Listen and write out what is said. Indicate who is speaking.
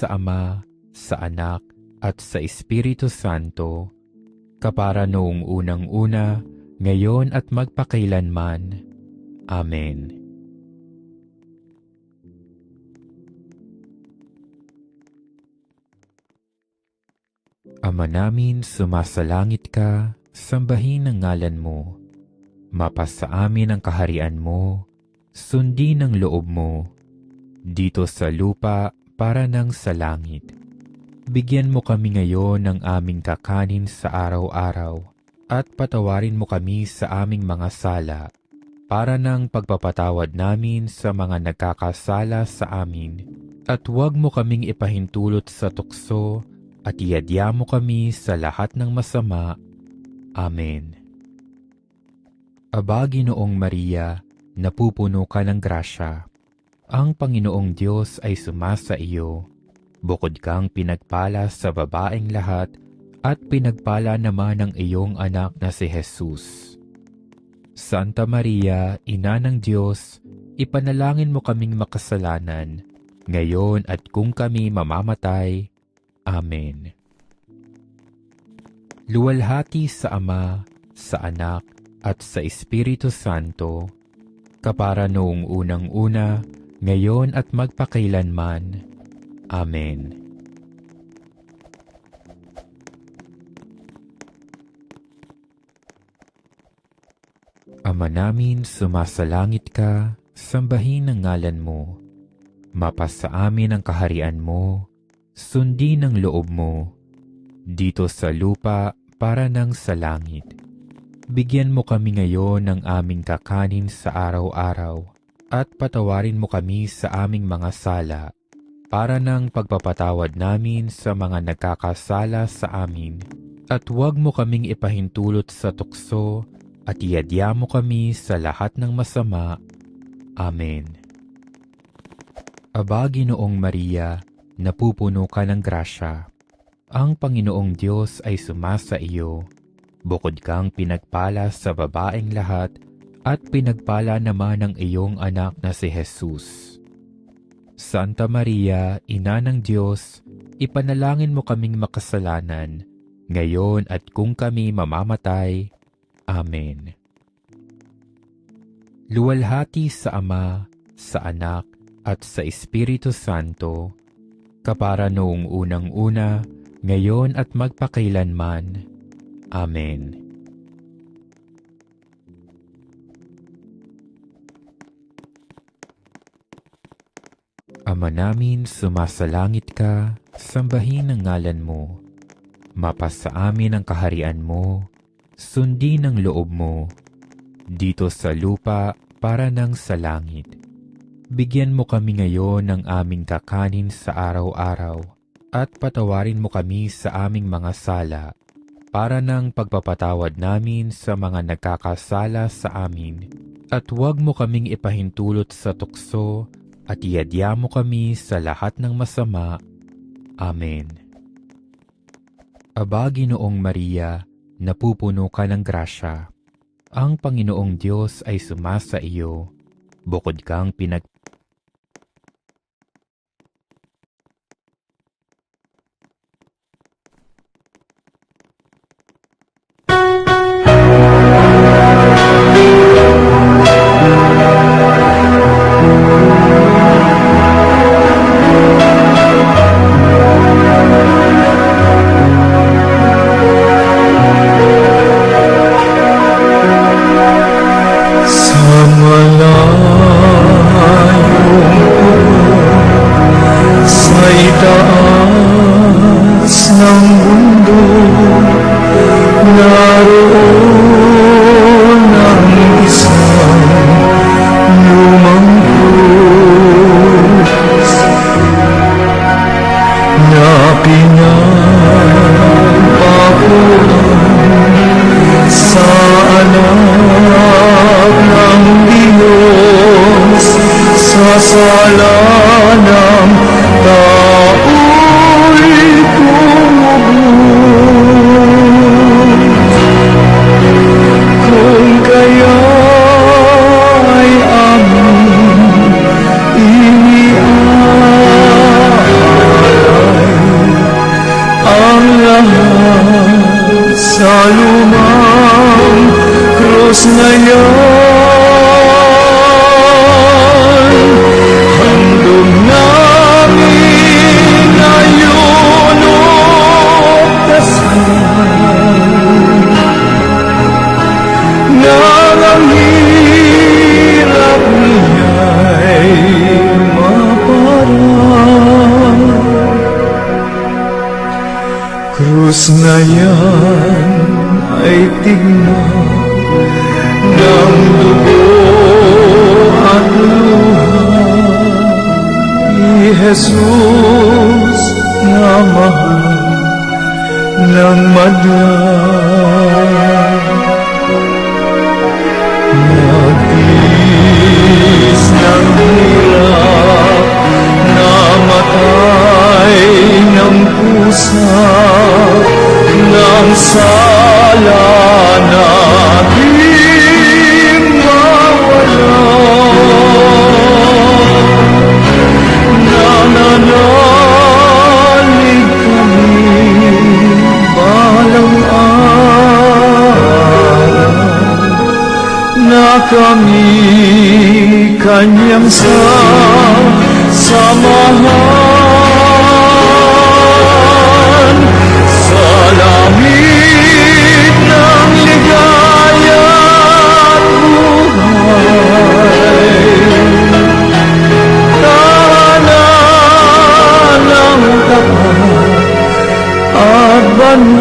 Speaker 1: sa Ama, sa Anak, at sa Espiritu Santo, kapara noong unang-una, ngayon at magpakailanman. Amen. Ama namin, sumasalangit ka, sambahin ang ngalan mo. Mapasa amin ang kaharian mo, sundin ang loob mo, dito sa lupa para nang sa langit. Bigyan mo kami ngayon ng aming kakanin sa araw-araw, at patawarin mo kami sa aming mga sala, para nang pagpapatawad namin sa mga nagkakasala sa amin. At huwag mo kaming ipahintulot sa tukso, at iadya mo kami sa lahat ng masama. Amen. Aba, Ginoong Maria, napupuno ka ng grasya. Ang Panginoong Diyos ay sumasa iyo. Bukod kang pinagpala sa babaeng lahat, at pinagpala naman ang iyong anak na si Jesus. Santa Maria, Ina ng Diyos, ipanalangin mo kaming makasalanan, ngayon at kung kami mamamatay. Amen. Luwalhati sa Ama, sa Anak, at sa Espiritu Santo, kapara noong unang-una, ngayon at magpakailanman. Amen. Ama namin, sumasalangit ka, sambahin ang ngalan mo. Mapasa amin ang kaharian mo, sundin ang loob mo, dito sa lupa para nang sa langit. Bigyan mo kami ngayon ng aming kakanin sa araw-araw, at patawarin mo kami sa aming mga sala, para nang pagpapatawad namin sa mga nagkakasala sa amin. At huwag mo kaming ipahintulot sa tukso, at iadya mo kami sa lahat ng masama. Amen. Aba, Ginoong Maria, napupuno ka ng grasya. Ang Panginoong Diyos ay sumasa iyo. Bukod kang pinagpala sa babaeng lahat, at pinagpala naman ang iyong anak na si Jesus. Santa Maria, Ina ng Diyos, ipanalangin mo kaming makasalanan, ngayon at kung kami mamamatay. Amen. Luwalhati sa Ama, sa Anak, at sa Espiritu Santo, kapara noong unang-una, ngayon at magpakailanman. Amen. Ama namin, sumasalangit ka, sambahin ang ngalan mo. Mapasa amin ang kaharian mo, sundin ang loob mo, dito sa lupa para nang sa langit. Bigyan mo kami ngayon ng aming kakanin sa araw-araw, at patawarin mo kami sa aming mga sala, para nang pagpapatawad namin sa mga nagkakasala sa amin. At huwag mo kaming ipahintulot sa tukso, at iadya mo kami sa lahat ng masama. Amen. Aba, Ginoong Maria, napupuno ka ng grasya. Ang Panginoong Diyos ay sumasa iyo. Bukod kang
Speaker 2: Salanang tao'y tumubo. na yan ay tignan ng dugo at luha ni Jesus na mahal ng madlang. Nagtiis ng hirap, namatay ng pusa, ng sala natin mawala. Nananalig kami balang araw na kami kanyang sasamahan sa langit ng ligaya at buhay. Tahanan ng tapat at banal